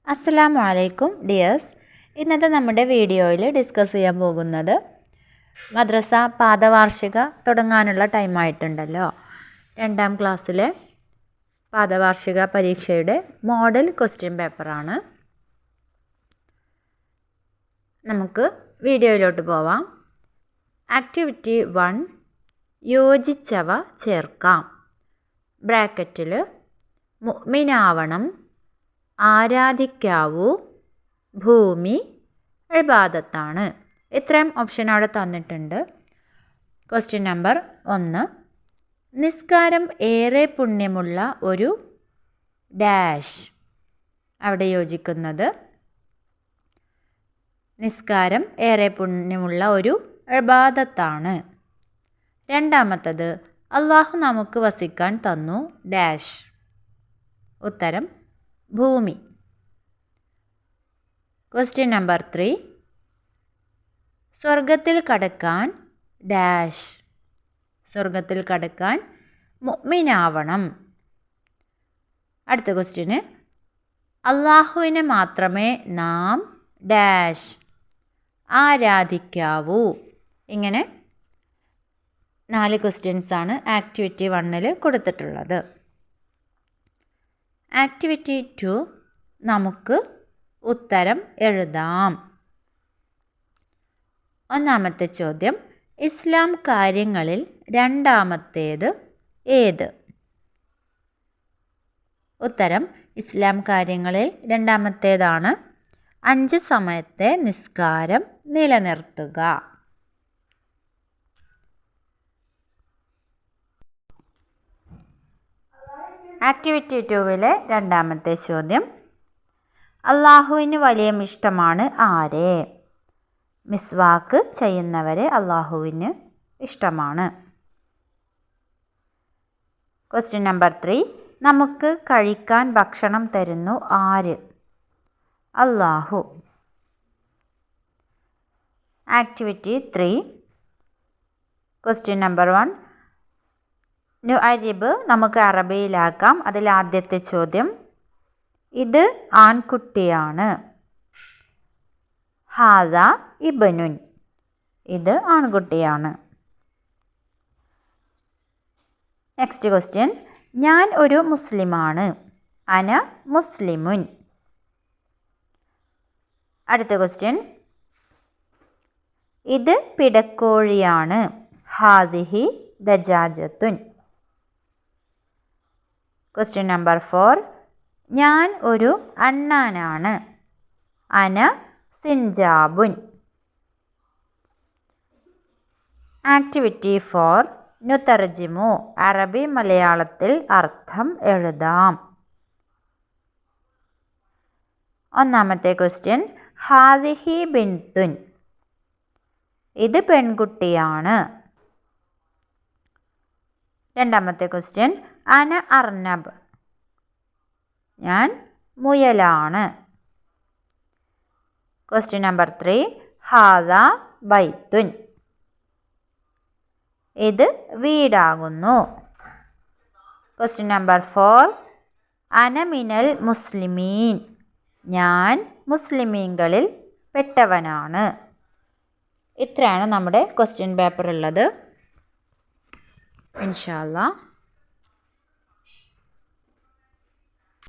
അസ്സലാമു അലൈക്കും ഡിയേഴ്സ്. ഇന്നത്തെ നമ്മുടെ വീഡിയോയിൽ ഡിസ്കസ് ചെയ്യാൻ പോകുന്നത് മദ്രസ പാദവാർഷിക തുടങ്ങാനുള്ള ടൈമായിട്ടുണ്ടല്ലോ. 2ാം ക്ലാസ്സിലെ പാദവാർഷിക പരീക്ഷയുടെ മോഡൽ ക്വസ്റ്റ്യൻ പേപ്പറാണ്. നമുക്ക് വീഡിയോയിലോട്ട് പോവാം. ആക്ടിവിറ്റി 1 യോജിച്ചവ ചേർക്കാം. ബ്രാക്കറ്റിൽ മുഅ്മിനാവണം, ആരാധിക്കാവൂ, ഭൂമി ഇബാദത്താണ്. ഇത്രയും ഓപ്ഷൻ അവിടെ തന്നിട്ടുണ്ട്. ക്വസ്റ്റ്യൻ നമ്പർ 1, നിസ്കാരം ഏറെ പുണ്യമുള്ള ഒരു ഡാഷ്. അവിടെ യോജിക്കുന്നത് നിസ്കാരം ഏറെ പുണ്യമുള്ള ഒരു ഇബാദത്താണ്. രണ്ടാമത്തത് അള്ളാഹു നമുക്ക് വസിക്കാൻ തന്നു ഡാഷ്. ഉത്തരം ഭൂമി. ക്വസ്റ്റ്യൻ നമ്പർ 3, സ്വർഗത്തിൽ കടക്കാൻ ഡാഷ്. സ്വർഗത്തിൽ കടക്കാൻ മുഅ്മിനാവണം. അടുത്ത ക്വസ്റ്റ്യന് അള്ളാഹുവിനെ മാത്രമേ നാം ഡാഷ് ആരാധിക്കാവൂ. ഇങ്ങനെ 4 ക്വസ്റ്റ്യൻസാണ് ആക്ടിവിറ്റി 1 കൊടുത്തിട്ടുള്ളത്. ആക്ടിവിറ്റി 2 നമുക്ക് ഉത്തരം എഴുതാം. ഒന്നാമത്തെ ചോദ്യം, ഇസ്ലാം കാര്യങ്ങളിൽ രണ്ടാമത്തേത് ഏത്? ഉത്തരം ഇസ്ലാം കാര്യങ്ങളിൽ രണ്ടാമത്തേതാണ് 5 സമയത്തെ നിസ്കാരം നിലനിർത്തുക. ആക്ടിവിറ്റി 2 രണ്ടാമത്തെ ചോദ്യം, അള്ളാഹുവിന് വലിയ ഇഷ്ടമാണ് ആരെ? മിസ്വാക്ക് ചെയ്യുന്നവരെ അള്ളാഹുവിന് ഇഷ്ടമാണ്. ക്വസ്റ്റ്യൻ നമ്പർ 3, നമുക്ക് കഴിക്കാൻ ഭക്ഷണം തരുന്നു ആര്? അള്ളാഹു. ആക്ടിവിറ്റി 3 ക്വസ്റ്റ്യൻ നമ്പർ 1 നുഅരിബ് നമുക്ക് അറബിയിലാക്കാം. അതിൽ ആദ്യത്തെ ചോദ്യം, ഇത് ആൺകുട്ടിയാണ്. ഹാദ ഇബ്നുൻ, ഇത് ആൺകുട്ടിയാണ്. നെക്സ്റ്റ് ക്വസ്റ്റ്യൻ, ഞാൻ ഒരു മുസ്ലിമാണ്. അന മുസ്ലിമുൻ. അടുത്ത ക്വസ്റ്റ്യൻ, ഇത് പിടക്കോഴിയാണ്. ഹാദിഹി ദജാജത്തുൻ. ക്വസ്റ്റ്യൻ നമ്പർ 4, ഞാൻ ഒരു അണ്ണാനാണ്. അന സിൻജാബുൻ. ആക്ടിവിറ്റി 4 നുതർജിമു അറബി മലയാളത്തിൽ അർത്ഥം എഴുതാം. ഒന്നാമത്തെ ക്വസ്റ്റ്യൻ, ഹാദിഹി ബിൻതുൻ, ഇത് പെൺകുട്ടിയാണ്. രണ്ടാമത്തെ ക്വസ്റ്റ്യൻ, അന അർനബ്, ഞാൻ മുയലാണ്. ക്വസ്റ്റ്യൻ നമ്പർ 3, ഹാദ ബൈത്തുൻ, ഇത് വീടാകുന്നു. ക്വസ്റ്റ്യൻ നമ്പർ 4, അന മിനൽ മുസ്ലിമീൻ, ഞാൻ മുസ്ലിമീങ്ങളിൽ പെട്ടവനാണ്. ഇത്രയാണ് നമ്മുടെ ക്വസ്റ്റ്യൻ പേപ്പർ ഉള്ളത്. ഇൻഷാ അല്ലാഹ്